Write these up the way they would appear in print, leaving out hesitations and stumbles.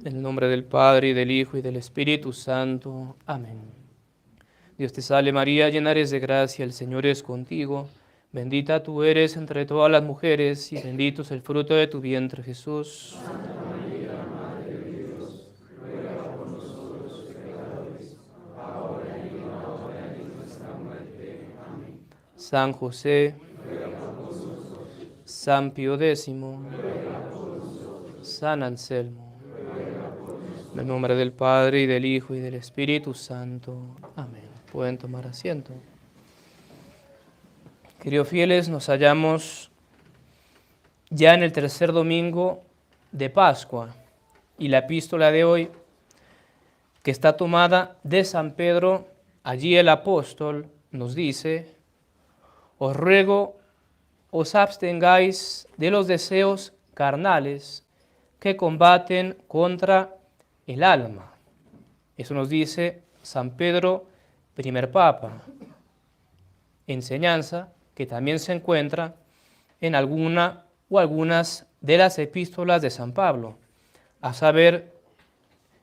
En el nombre del Padre, y del Hijo, y del Espíritu Santo. Amén. Dios te salve María, llena eres de gracia, el Señor es contigo. Bendita tú eres entre todas las mujeres, y bendito es el fruto de tu vientre, Jesús. San José, San Pío X, San Anselmo. En el nombre del Padre, y del Hijo, y del Espíritu Santo. Amén. Pueden tomar asiento. Queridos fieles, nos hallamos ya en el tercer domingo de Pascua, y la epístola de hoy, que está tomada de San Pedro, allí el apóstol nos dice: os ruego, os abstengáis de los deseos carnales que combaten contra el alma. Eso nos dice San Pedro, primer Papa. Enseñanza que también se encuentra en alguna o algunas de las epístolas de San Pablo, a saber,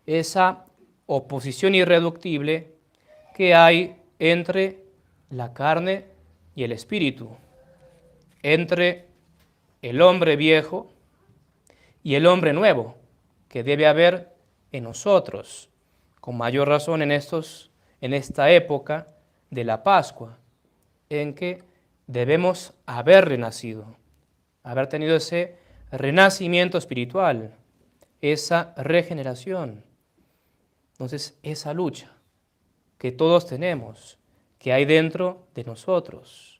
esa oposición irreductible que hay entre la carne y el espíritu, entre el hombre viejo y el hombre nuevo, que debe haber en nosotros, con mayor razón en esta época de la Pascua, en que debemos haber renacido, haber tenido ese renacimiento espiritual, esa regeneración. Entonces, esa lucha que todos tenemos, que hay dentro de nosotros.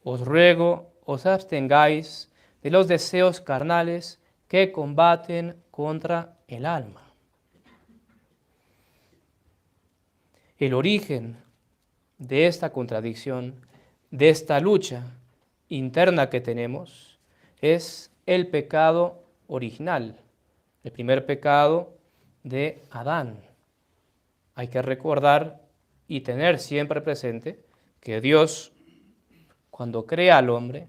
Os ruego, os abstengáis de los deseos carnales que combaten contra el alma. El origen de esta contradicción, de esta lucha interna que tenemos, es el pecado original, el primer pecado de Adán. Hay que recordar y tener siempre presente que Dios, cuando crea al hombre,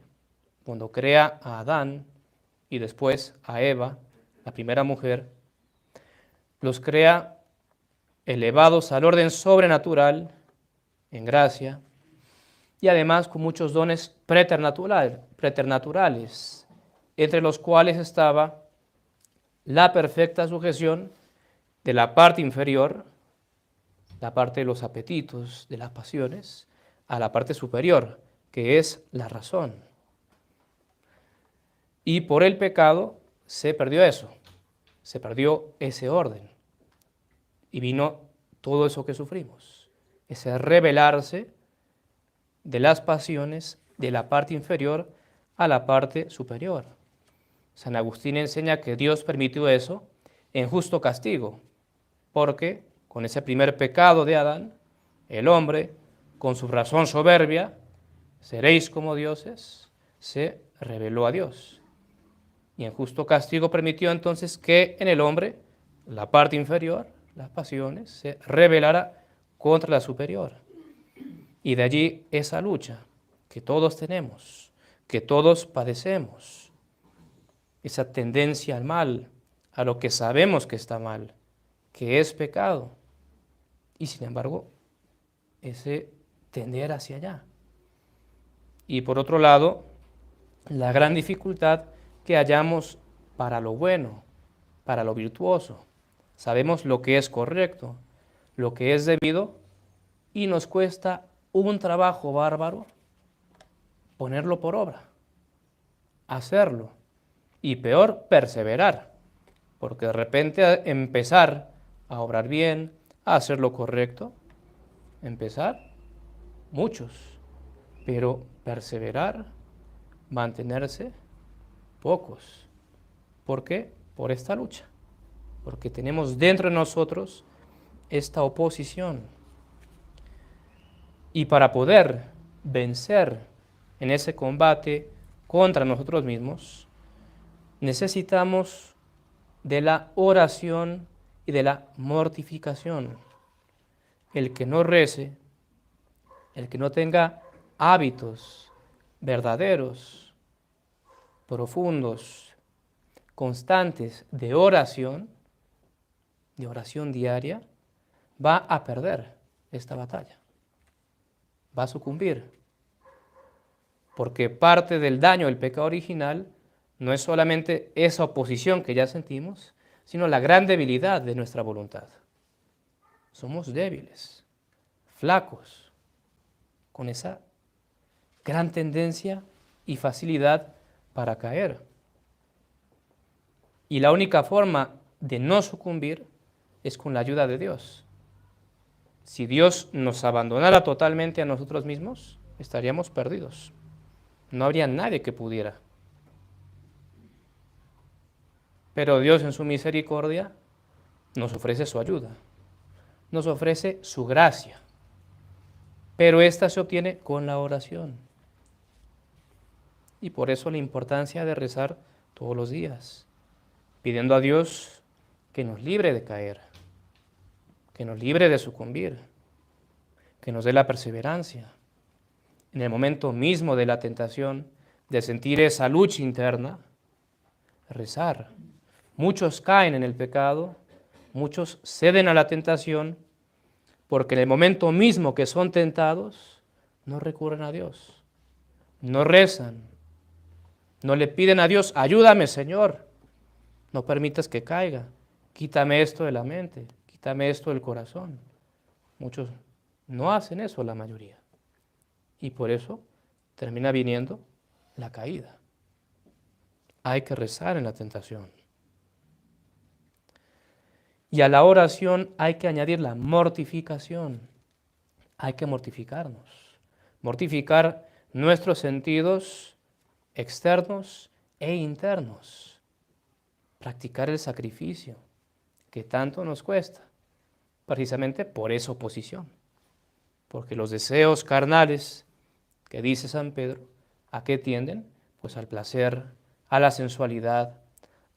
cuando crea a Adán y después a Eva, la primera mujer, los crea elevados al orden sobrenatural, en gracia, y además con muchos dones preternaturales, entre los cuales estaba la perfecta sujeción de la parte inferior, la parte de los apetitos, de las pasiones, a la parte superior, que es la razón. Y por el pecado se perdió eso, se perdió ese orden. Y vino todo eso que sufrimos, ese rebelarse de las pasiones de la parte inferior a la parte superior. San Agustín enseña que Dios permitió eso en justo castigo, porque con ese primer pecado de Adán, el hombre, con su razón soberbia, seréis como dioses, se rebeló a Dios. Y en justo castigo permitió entonces que en el hombre, la parte inferior, las pasiones, se rebelara contra la superior. Y de allí esa lucha que todos tenemos, que todos padecemos, esa tendencia al mal, a lo que sabemos que está mal, que es pecado, y sin embargo, ese tender hacia allá. Y por otro lado, la gran dificultad que hallamos para lo bueno, para lo virtuoso. Sabemos lo que es correcto, lo que es debido, y nos cuesta un trabajo bárbaro ponerlo por obra, hacerlo, y peor, perseverar, porque de repente empezar a obrar bien, a hacer lo correcto, empezar, muchos, pero perseverar, mantenerse, pocos. ¿Por qué? Por esta lucha, porque tenemos dentro de nosotros esta oposición. Y para poder vencer en ese combate contra nosotros mismos, necesitamos de la oración y de la mortificación. El que no rece, el que no tenga hábitos verdaderos, profundos, constantes de oración, de oración diaria, va a perder esta batalla. Va a sucumbir. Porque parte del daño del pecado original no es solamente esa oposición que ya sentimos, sino la gran debilidad de nuestra voluntad. Somos débiles, flacos, con esa gran tendencia y facilidad para caer. Y la única forma de no sucumbir es con la ayuda de Dios. Si Dios nos abandonara totalmente a nosotros mismos, estaríamos perdidos. No habría nadie que pudiera. Pero Dios en su misericordia nos ofrece su ayuda, nos ofrece su gracia. Pero esta se obtiene con la oración. Y por eso la importancia de rezar todos los días, pidiendo a Dios que nos libre de caer, que nos libre de sucumbir, que nos dé la perseverancia. En el momento mismo de la tentación, de sentir esa lucha interna, rezar. Muchos caen en el pecado, muchos ceden a la tentación, porque en el momento mismo que son tentados, no recurren a Dios, no rezan, no le piden a Dios, ayúdame Señor, no permitas que caiga, quítame esto de la mente, quítame esto del corazón. Muchos no hacen eso, la mayoría. Y por eso termina viniendo la caída. Hay que rezar en la tentación. Y a la oración hay que añadir la mortificación. Hay que mortificarnos. Mortificar nuestros sentidos externos e internos. Practicar el sacrificio que tanto nos cuesta. Precisamente por esa oposición. Porque los deseos carnales que dice San Pedro, ¿a qué tienden? Pues al placer, a la sensualidad,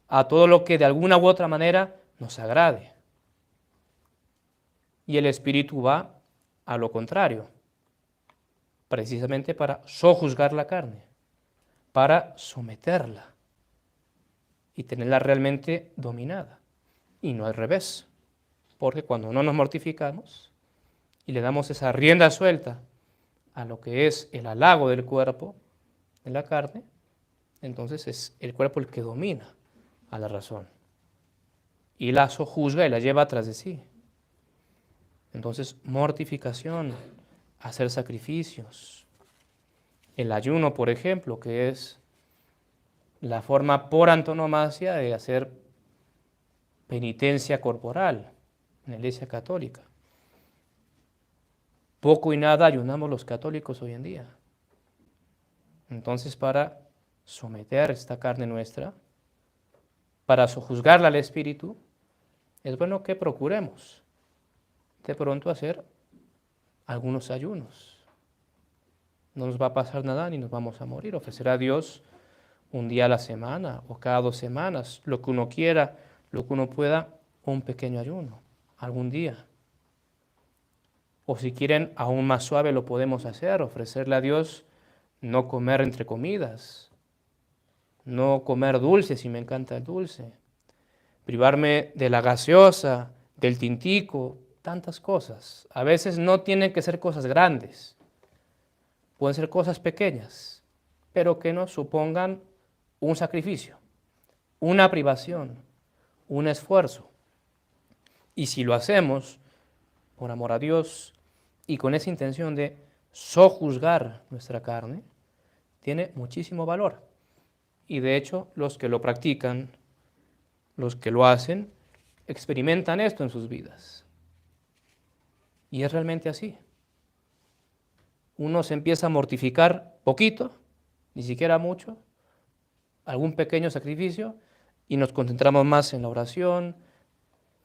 a todo lo que de alguna u otra manera nos agrade. Y el espíritu va a lo contrario, precisamente para sojuzgar la carne, para someterla y tenerla realmente dominada. Y no al revés, porque cuando no nos mortificamos y le damos esa rienda suelta a lo que es el halago del cuerpo, de la carne, entonces es el cuerpo el que domina a la razón y la sojuzga y la lleva atrás de sí. Entonces, mortificación, hacer sacrificios. El ayuno, por ejemplo, que es la forma por antonomasia de hacer penitencia corporal en la Iglesia Católica. Poco y nada ayunamos los católicos hoy en día. Entonces, para someter esta carne nuestra, para sojuzgarla al espíritu, es bueno que procuremos de pronto hacer algunos ayunos. No nos va a pasar nada ni nos vamos a morir. Ofrecer a Dios un día a la semana o cada 2 semanas, lo que uno quiera, lo que uno pueda, un pequeño ayuno, algún día. O si quieren, aún más suave lo podemos hacer, ofrecerle a Dios no comer entre comidas, no comer dulce si me encanta el dulce, privarme de la gaseosa, del tintico, tantas cosas. A veces no tienen que ser cosas grandes, pueden ser cosas pequeñas, pero que nos supongan un sacrificio, una privación, un esfuerzo. Y si lo hacemos por amor a Dios y con esa intención de sojuzgar nuestra carne, tiene muchísimo valor. Y de hecho, los que lo practican, los que lo hacen, experimentan esto en sus vidas. Y es realmente así. Uno se empieza a mortificar poquito, ni siquiera mucho, algún pequeño sacrificio, y nos concentramos más en la oración,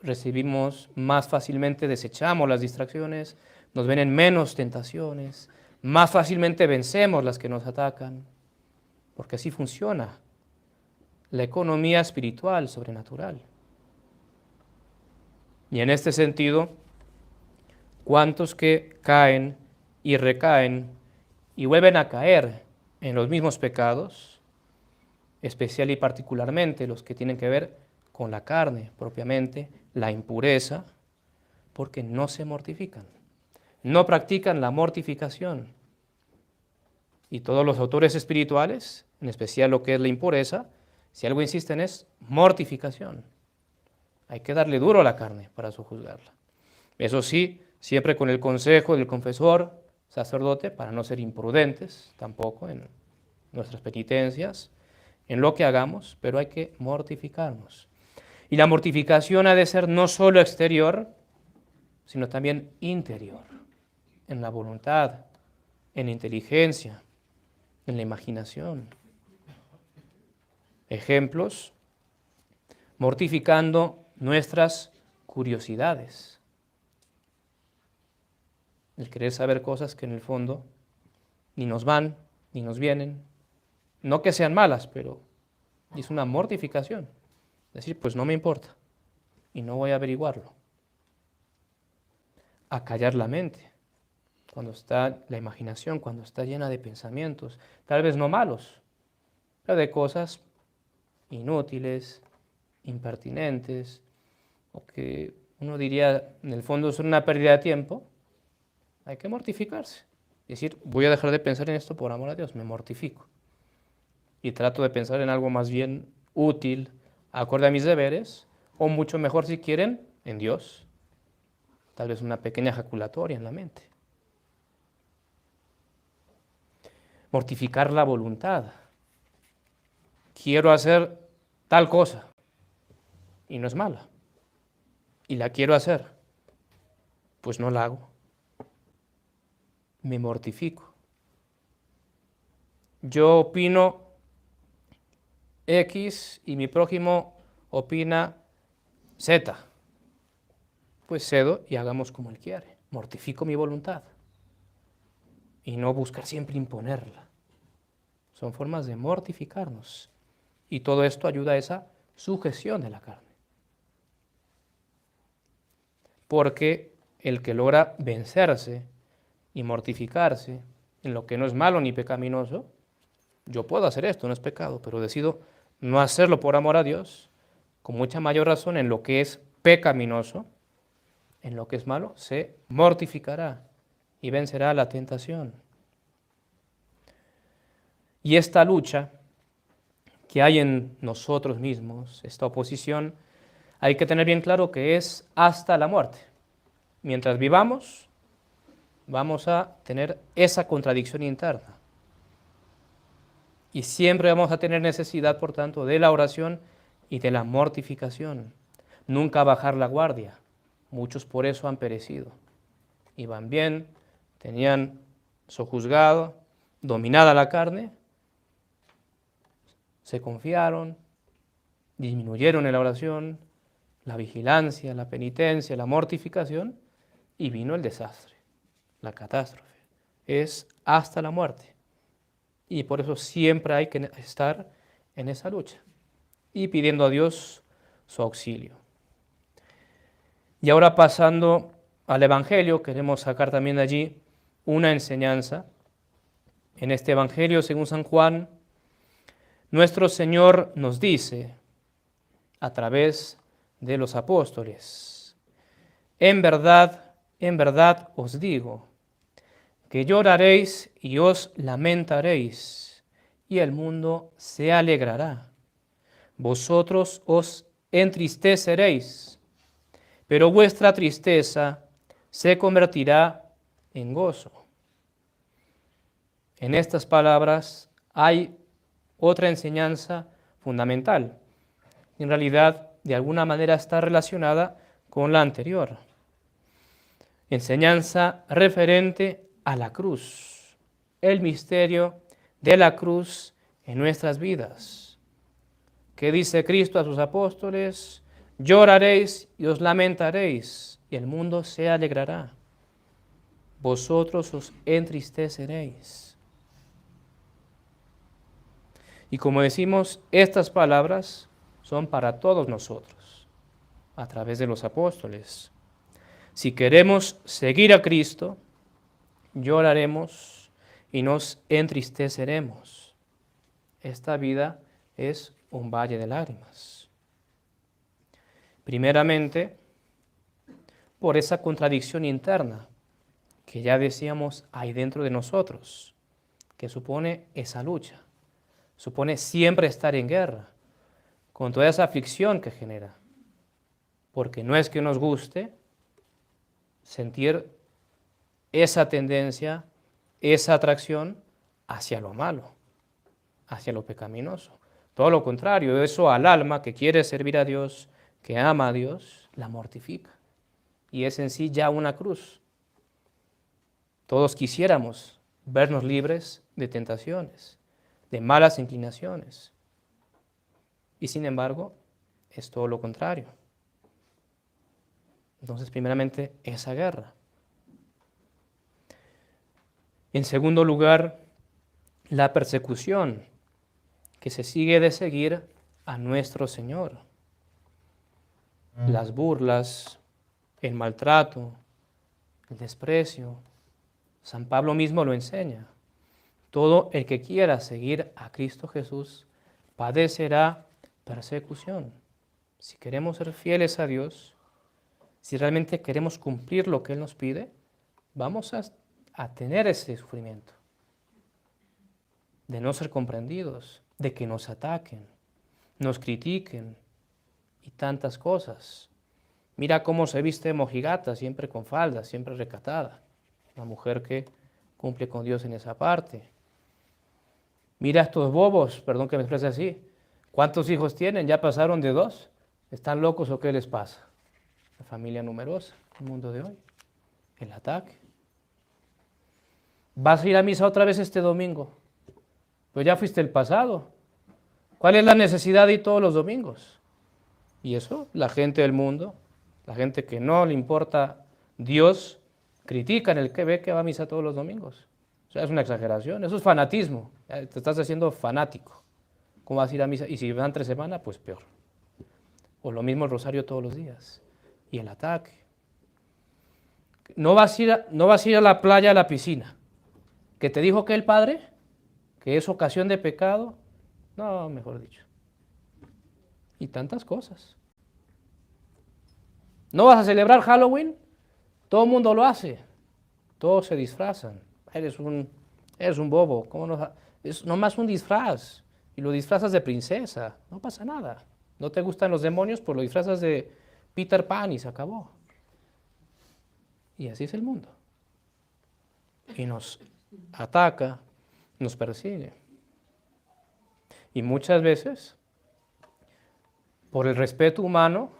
recibimos más fácilmente, desechamos las distracciones, nos vienen menos tentaciones, más fácilmente vencemos las que nos atacan, porque así funciona la economía espiritual sobrenatural. Y en este sentido, ¿cuántos que caen y recaen y vuelven a caer en los mismos pecados, especial y particularmente los que tienen que ver con la carne propiamente, la impureza porque no se mortifican, no practican la mortificación. Y todos los autores espirituales, en especial lo que es la impureza, si algo insisten es mortificación. Hay que darle duro a la carne para sojuzgarla. Eso sí, siempre con el consejo del confesor, sacerdote, para no ser imprudentes tampoco en nuestras penitencias, en lo que hagamos, pero hay que mortificarnos. Y la mortificación ha de ser no solo exterior, sino también interior, en la voluntad, en la inteligencia, en la imaginación. Ejemplos: mortificando nuestras curiosidades, el querer saber cosas que en el fondo ni nos van, ni nos vienen, no que sean malas, pero es una mortificación. Decir, pues no me importa y no voy a averiguarlo. Acallar la mente, cuando está la imaginación, cuando está llena de pensamientos, tal vez no malos, pero de cosas inútiles, impertinentes, o que uno diría en el fondo son una pérdida de tiempo. Hay que mortificarse. Es decir, voy a dejar de pensar en esto por amor a Dios, me mortifico. Y trato de pensar en algo más bien útil, acorde a mis deberes, o mucho mejor si quieren, en Dios. Tal vez una pequeña ejaculatoria en la mente. Mortificar la voluntad. Quiero hacer tal cosa y no es mala. Y la quiero hacer, pues no la hago. Me mortifico. Yo opino X y mi prójimo opina Z. Pues cedo y hagamos como él quiere. Mortifico mi voluntad. Y no buscar siempre imponerla. Son formas de mortificarnos. Y todo esto ayuda a esa sujeción de la carne. Porque el que logra vencerse y mortificarse en lo que no es malo ni pecaminoso, yo puedo hacer esto, no es pecado, pero decido no hacerlo por amor a Dios, con mucha mayor razón en lo que es pecaminoso, en lo que es malo, se mortificará y vencerá la tentación. Y esta lucha que hay en nosotros mismos, esta oposición, hay que tener bien claro que es hasta la muerte. Mientras vivamos, vamos a tener esa contradicción interna. Y siempre vamos a tener necesidad, por tanto, de la oración y de la mortificación. Nunca bajar la guardia. Muchos por eso han perecido. Iban bien, tenían sojuzgado, dominada la carne, se confiaron, disminuyeron en la oración, la vigilancia, la penitencia, la mortificación, y vino el desastre, la catástrofe. Es hasta la muerte. Y por eso siempre hay que estar en esa lucha y pidiendo a Dios su auxilio. Y ahora pasando al Evangelio, queremos sacar también de allí una enseñanza. En este Evangelio, según San Juan, nuestro Señor nos dice, a través de los apóstoles, en verdad os digo, que lloraréis y os lamentaréis, y el mundo se alegrará. Vosotros os entristeceréis, pero vuestra tristeza se convertirá en gozo. En estas palabras hay otra enseñanza fundamental. En realidad, de alguna manera está relacionada con la anterior. Enseñanza referente a la cruz, el misterio de la cruz en nuestras vidas. ¿Qué dice Cristo a sus apóstoles? Lloraréis y os lamentaréis, y el mundo se alegrará. Vosotros os entristeceréis. Y como decimos, estas palabras son para todos nosotros, a través de los apóstoles. Si queremos seguir a Cristo, lloraremos y nos entristeceremos. Esta vida es un valle de lágrimas. Primeramente, por esa contradicción interna que ya decíamos hay dentro de nosotros, que supone esa lucha, supone siempre estar en guerra, con toda esa aflicción que genera. Porque no es que nos guste sentir esa tendencia, esa atracción hacia lo malo, hacia lo pecaminoso. Todo lo contrario, eso al alma que quiere servir a Dios, que ama a Dios, la mortifica. Y es en sí ya una cruz. Todos quisiéramos vernos libres de tentaciones, de malas inclinaciones. Y sin embargo, es todo lo contrario. Entonces, primeramente, esa guerra. En segundo lugar, la persecución que se sigue de seguir a nuestro Señor. Las burlas, el maltrato, el desprecio. San Pablo mismo lo enseña. Todo el que quiera seguir a Cristo Jesús padecerá persecución. Si queremos ser fieles a Dios, si realmente queremos cumplir lo que Él nos pide, vamos a tener ese sufrimiento de no ser comprendidos, de que nos ataquen, nos critiquen y tantas cosas. Mira cómo se viste Mojigata, siempre con falda, siempre recatada. Una mujer que cumple con Dios en esa parte. Mira estos bobos, perdón que me exprese así. ¿Cuántos hijos tienen? ¿Ya pasaron de 2? ¿Están locos o qué les pasa? La familia numerosa, el mundo de hoy. El ataque. ¿Vas a ir a misa otra vez este domingo? Pues ya fuiste el pasado. ¿Cuál es la necesidad de ir todos los domingos? Y eso, la gente del mundo, la gente que no le importa Dios, critican el que ve que va a misa todos los domingos. O sea, es una exageración, eso es fanatismo. Te estás haciendo fanático. ¿Cómo vas a ir a misa? Y si van 3 semanas, pues peor. O lo mismo el rosario todos los días. Y el ataque. No vas a ir a la playa, a la piscina. ¿Que te dijo que el padre? ¿Que es ocasión de pecado? No, mejor dicho. Y tantas cosas. ¿No vas a celebrar Halloween? Todo el mundo lo hace. Todos se disfrazan. Eres un bobo. ¿Cómo no? Es nomás un disfraz. Y lo disfrazas de princesa. No pasa nada. ¿No te gustan los demonios? Pues lo disfrazas de Peter Pan y se acabó. Y así es el mundo. Y nos ataca, nos persigue. Y muchas veces, por el respeto humano,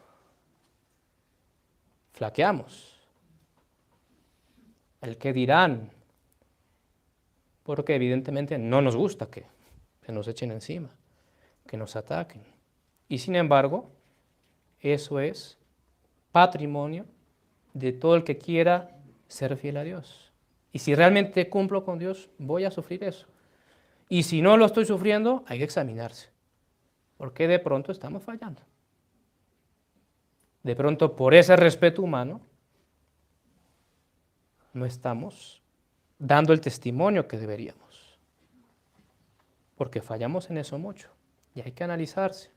flaqueamos. El qué dirán, porque evidentemente no nos gusta que nos echen encima, que nos ataquen. Y sin embargo, eso es patrimonio de todo el que quiera ser fiel a Dios. Y si realmente cumplo con Dios, voy a sufrir eso. Y si no lo estoy sufriendo, hay que examinarse. Porque de pronto estamos fallando. De pronto, por ese respeto humano, no estamos dando el testimonio que deberíamos. Porque fallamos en eso mucho. Y hay que analizarse.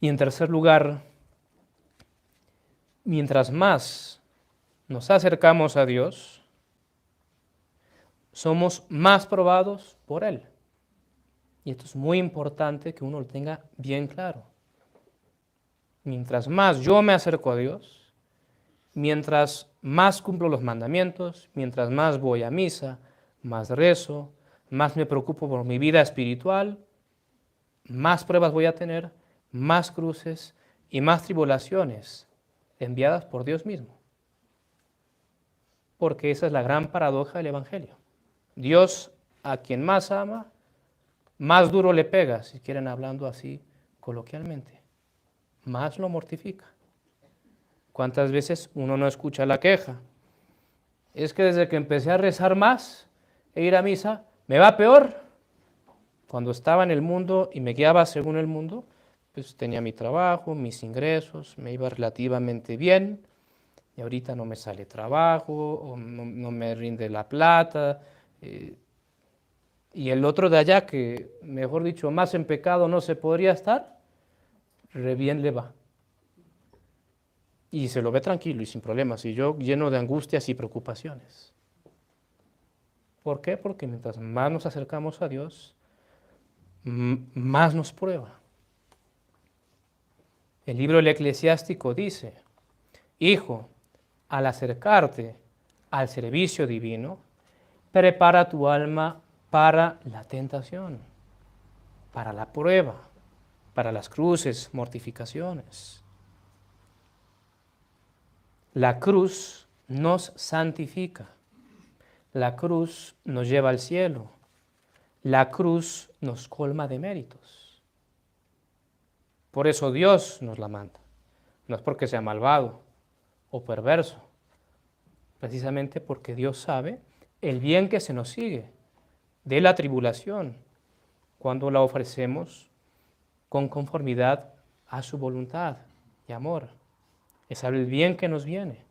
Y en tercer lugar, mientras más nos acercamos a Dios, somos más probados por Él. Y esto es muy importante que uno lo tenga bien claro. Mientras más yo me acerco a Dios, mientras más cumplo los mandamientos, mientras más voy a misa, más rezo, más me preocupo por mi vida espiritual, más pruebas voy a tener, más cruces y más tribulaciones enviadas por Dios mismo. Porque esa es la gran paradoja del Evangelio. Dios, a quien más ama, más duro le pega, si quieren hablando así coloquialmente. Más lo mortifica. ¿Cuántas veces uno no escucha la queja? Es que desde que empecé a rezar más e ir a misa, me va peor. Cuando estaba en el mundo y me guiaba según el mundo, pues tenía mi trabajo, mis ingresos, me iba relativamente bien, y ahorita no me sale trabajo, o no me rinde la plata, y el otro de allá, que mejor dicho, más en pecado no se podría estar, re bien le va. Y se lo ve tranquilo y sin problemas, y yo lleno de angustias y preocupaciones. ¿Por qué? Porque mientras más nos acercamos a Dios, más nos prueba. El libro del Eclesiástico dice: Hijo, al acercarte al servicio divino, prepara tu alma para la tentación, para la prueba, para las cruces, mortificaciones. La cruz nos santifica, la cruz nos lleva al cielo, la cruz nos colma de méritos. Por eso Dios nos la manda, no es porque sea malvado o perverso, precisamente porque Dios sabe el bien que se nos sigue de la tribulación cuando la ofrecemos con conformidad a su voluntad y amor. Es saber el bien que nos viene.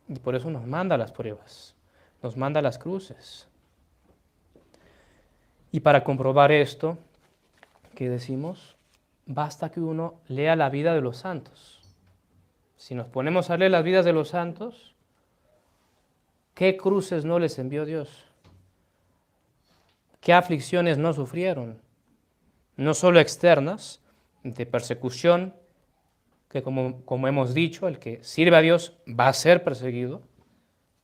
Y por eso nos manda las pruebas, nos manda las cruces. Y para comprobar esto, ¿qué decimos? Basta que uno lea la vida de los santos. Si nos ponemos a leer las vidas de los santos, ¿qué cruces no les envió Dios? ¿Qué aflicciones no sufrieron? No solo externas, de persecución, que como hemos dicho, el que sirve a Dios va a ser perseguido,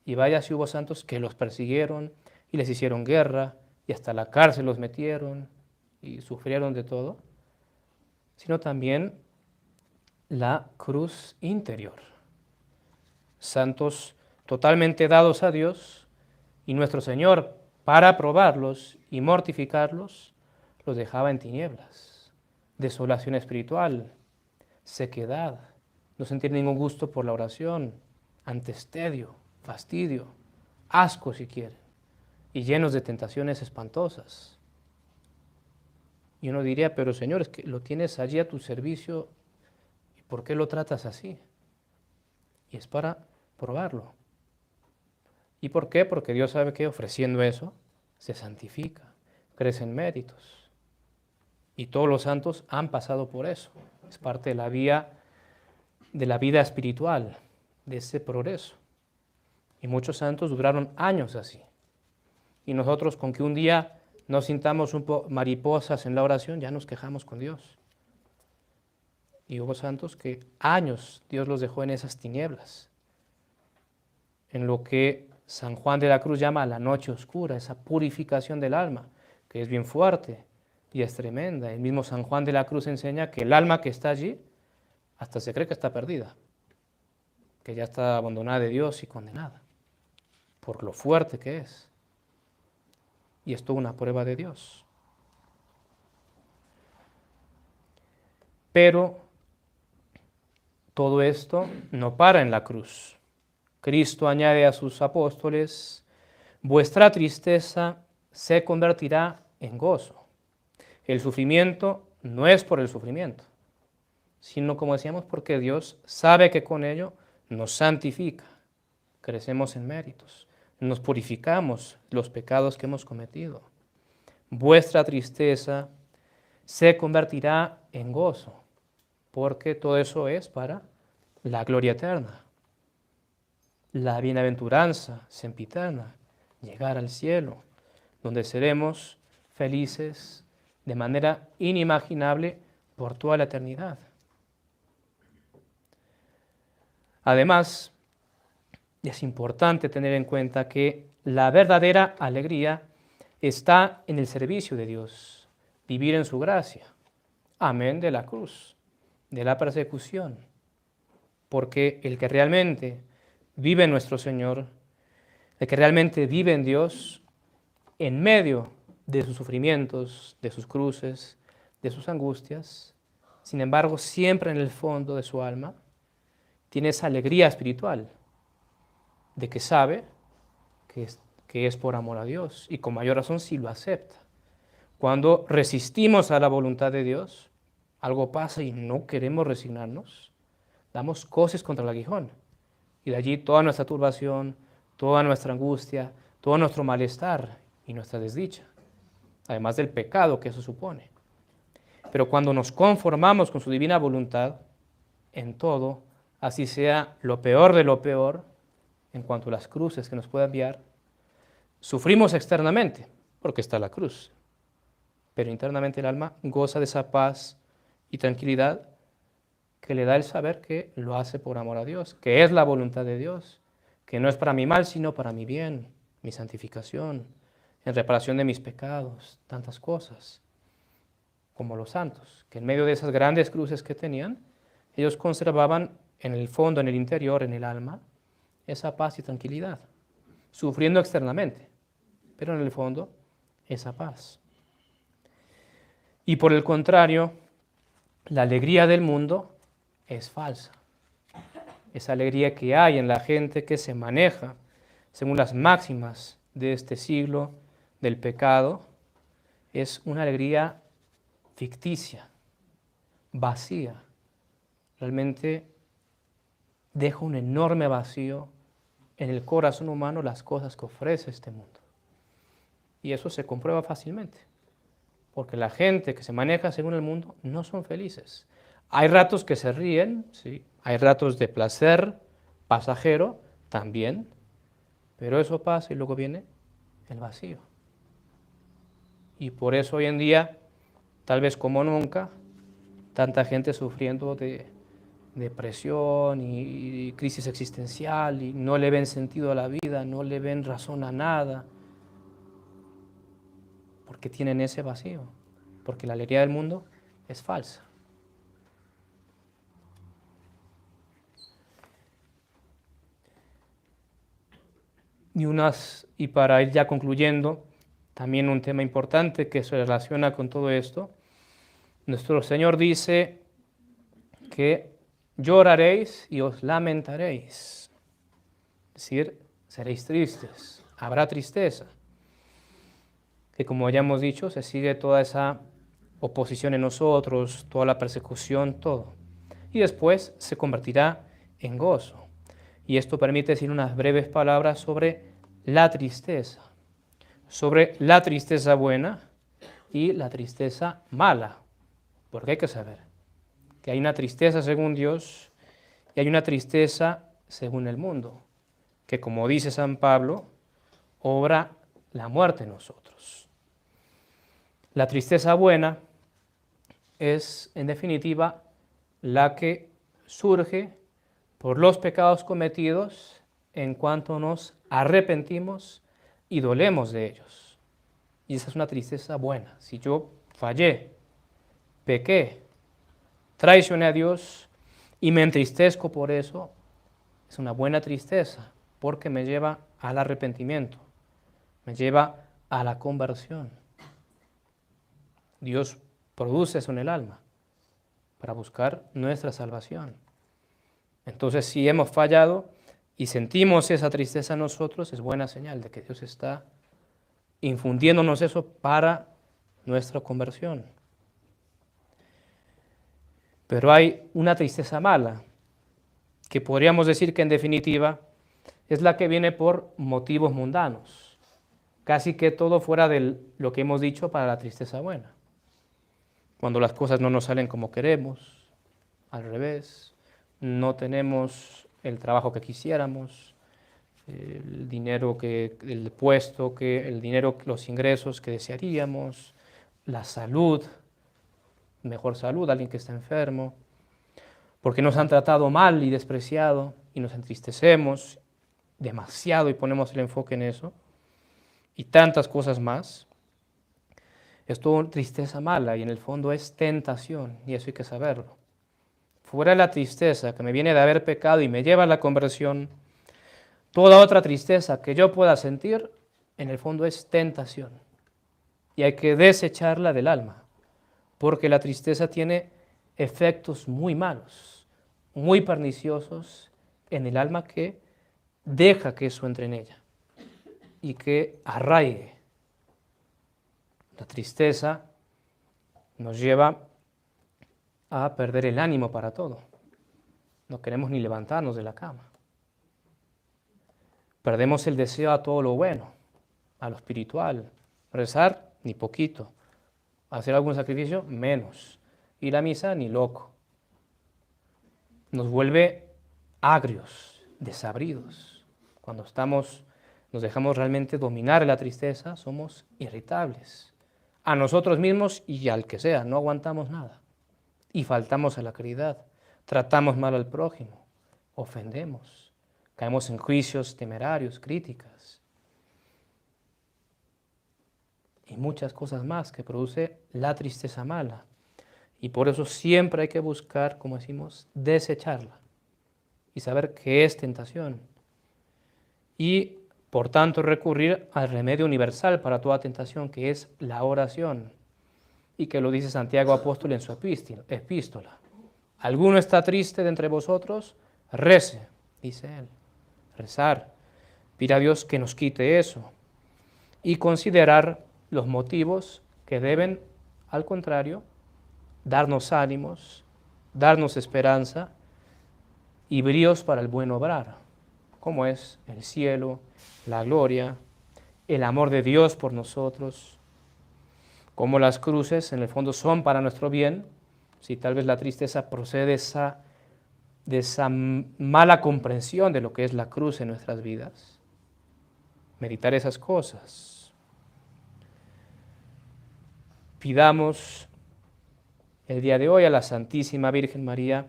y vaya si hubo santos que los persiguieron y les hicieron guerra, y hasta la cárcel los metieron y sufrieron de todo, sino también la cruz interior. Santos totalmente dados a Dios, y nuestro Señor, para probarlos y mortificarlos, los dejaba en tinieblas, desolación espiritual, sequedad, no sentir ningún gusto por la oración, antestedio, fastidio, asco si quieren, y llenos de tentaciones espantosas. Y uno diría, pero Señor, es que lo tienes allí a tu servicio, ¿y por qué lo tratas así? Y es para probarlo. ¿Y por qué? Porque Dios sabe que ofreciendo eso se santifica, crecen méritos. Y todos los santos han pasado por eso. Es parte de la vida espiritual, de ese progreso. Y muchos santos duraron años así. Y nosotros, con que un día nos sintamos mariposas en la oración, ya nos quejamos con Dios. Y hubo santos que años Dios los dejó en esas tinieblas, en lo que San Juan de la Cruz llama la noche oscura, esa purificación del alma, que es bien fuerte y es tremenda. El mismo San Juan de la Cruz enseña que el alma que está allí hasta se cree que está perdida, que ya está abandonada de Dios y condenada, por lo fuerte que es. Y es toda una prueba de Dios. Pero todo esto no para en la cruz. Cristo añade a sus apóstoles: vuestra tristeza se convertirá en gozo. El sufrimiento no es por el sufrimiento, sino, como decíamos, porque Dios sabe que con ello nos santifica, crecemos en méritos, nos purificamos los pecados que hemos cometido. Vuestra tristeza se convertirá en gozo, porque todo eso es para la gloria eterna, la bienaventuranza sempiterna, llegar al cielo, donde seremos felices de manera inimaginable por toda la eternidad. Además, es importante tener en cuenta que la verdadera alegría está en el servicio de Dios, vivir en su gracia. Amén de la cruz, de la persecución, porque el que realmente vive en nuestro Señor, el que realmente vive en Dios, en medio de sus sufrimientos, de sus cruces, de sus angustias, sin embargo, siempre en el fondo de su alma, tiene esa alegría espiritual de que sabe que es por amor a Dios, y con mayor razón si lo acepta. Cuando resistimos a la voluntad de Dios, algo pasa y no queremos resignarnos, damos coces contra el aguijón, y de allí toda nuestra turbación, toda nuestra angustia, todo nuestro malestar y nuestra desdicha, además del pecado que eso supone. pero cuando nos conformamos con su divina voluntad, en todo, así sea lo peor de lo peor, en cuanto a las cruces que nos pueda enviar, sufrimos externamente, porque está la cruz, pero internamente el alma goza de esa paz y tranquilidad que le da el saber que lo hace por amor a Dios, que es la voluntad de Dios, que no es para mi mal, sino para mi bien, mi santificación, en reparación de mis pecados, tantas cosas, como los santos, que en medio de esas grandes cruces que tenían, ellos conservaban en el fondo, en el interior, en el alma, esa paz y tranquilidad, sufriendo externamente, pero en el fondo, esa paz. Y por el contrario, la alegría del mundo es falsa. Esa alegría que hay en la gente que se maneja según las máximas de este siglo del pecado, es una alegría ficticia, vacía. Realmente deja un enorme vacío en el corazón humano las cosas que ofrece este mundo. Y eso se comprueba fácilmente, porque la gente que se maneja según el mundo no son felices. Hay ratos que se ríen, sí, hay ratos de placer pasajero también, pero eso pasa y luego viene el vacío. Y por eso hoy en día, tal vez como nunca, tanta gente sufriendo de depresión y crisis existencial y no le ven sentido a la vida, no le ven razón a nada, porque tienen ese vacío, porque la alegría del mundo es falsa. Y para ir ya concluyendo, también un tema importante que se relaciona con todo esto, nuestro Señor dice que lloraréis y os lamentaréis, es decir, seréis tristes, habrá tristeza, que como ya hemos dicho, se sigue toda esa oposición en nosotros, toda la persecución, todo, y después se convertirá en gozo. Y esto permite decir unas breves palabras sobre la tristeza buena y la tristeza mala, porque hay que saber que hay una tristeza según Dios y hay una tristeza según el mundo, que como dice San Pablo, obra la muerte en nosotros. La tristeza buena es, en definitiva, la que surge por los pecados cometidos en cuanto nos arrepentimos y dolemos de ellos. Y esa es una tristeza buena. Si yo fallé, pequé, traicioné a Dios y me entristezco por eso, es una buena tristeza porque me lleva al arrepentimiento, me lleva a la conversión. Dios produce eso en el alma para buscar nuestra salvación. Entonces, si hemos fallado y sentimos esa tristeza en nosotros, es buena señal de que Dios está infundiéndonos eso para nuestra conversión. Pero hay una tristeza mala, que podríamos decir que en definitiva es la que viene por motivos mundanos, casi que todo fuera de lo que hemos dicho para la tristeza buena. Cuando las cosas no nos salen como queremos, al revés, no tenemos el trabajo que quisiéramos, el dinero el puesto, el dinero, los ingresos que desearíamos, la salud, mejor salud, alguien que está enfermo, porque nos han tratado mal y despreciado y nos entristecemos demasiado y ponemos el enfoque en eso, y tantas cosas más. Es toda tristeza mala y en el fondo es tentación, y eso hay que saberlo. Fuera de la tristeza que me viene de haber pecado y me lleva a la conversión, toda otra tristeza que yo pueda sentir, en el fondo es tentación. Y hay que desecharla del alma, porque la tristeza tiene efectos muy malos, muy perniciosos en el alma que deja que eso entre en ella y que arraigue. La tristeza nos lleva a perder el ánimo para todo. No queremos ni levantarnos de la cama. Perdemos el deseo a todo lo bueno, a lo espiritual. Rezar, ni poquito. Hacer algún sacrificio, menos. ir a misa ni loco. Nos vuelve agrios, desabridos. Cuando nos dejamos realmente dominar la tristeza, somos irritables. A nosotros mismos y al que sea, no aguantamos nada. Y faltamos a la caridad, tratamos mal al prójimo, ofendemos, caemos en juicios temerarios, críticas y muchas cosas más que produce la tristeza mala. Y por eso siempre hay que buscar, como decimos, desecharla y saber qué es tentación. Y por tanto recurrir al remedio universal para toda tentación, que es la oración. Y que lo dice Santiago Apóstol en su epístola. ¿Alguno está triste de entre vosotros? Rece, dice él. Rezar. Pide a Dios que nos quite eso. Y considerar los motivos que deben, al contrario, darnos ánimos, darnos esperanza y bríos para el buen obrar, como es el cielo, la gloria, el amor de Dios por nosotros, como las cruces en el fondo son para nuestro bien, si tal vez la tristeza procede de esa mala comprensión de lo que es la cruz en nuestras vidas. Meditar esas cosas. Pidamos el día de hoy a la Santísima Virgen María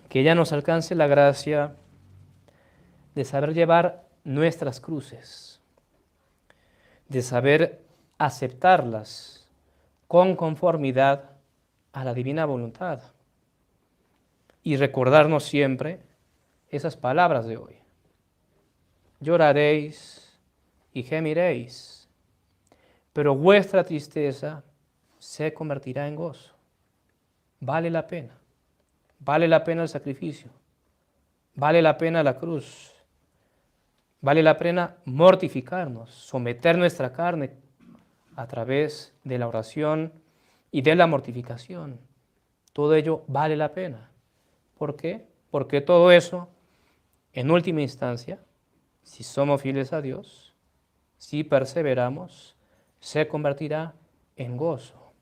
que ella nos alcance la gracia de saber llevar nuestras cruces, de saber aceptarlas con conformidad a la divina voluntad y recordarnos siempre esas palabras de hoy. Lloraréis y gemiréis, pero vuestra tristeza se convertirá en gozo. Vale la pena el sacrificio, vale la pena la cruz, vale la pena mortificarnos, someter nuestra carne a través de la oración y de la mortificación. Todo ello vale la pena. ¿Por qué? Porque todo eso, en última instancia, si somos fieles a Dios, si perseveramos, se convertirá en gozo.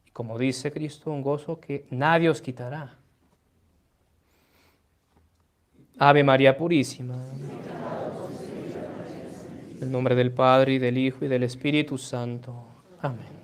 Y como dice Cristo, un gozo que nadie os quitará. Ave María Purísima. En el nombre del Padre, y del Hijo, y del Espíritu Santo. Amén.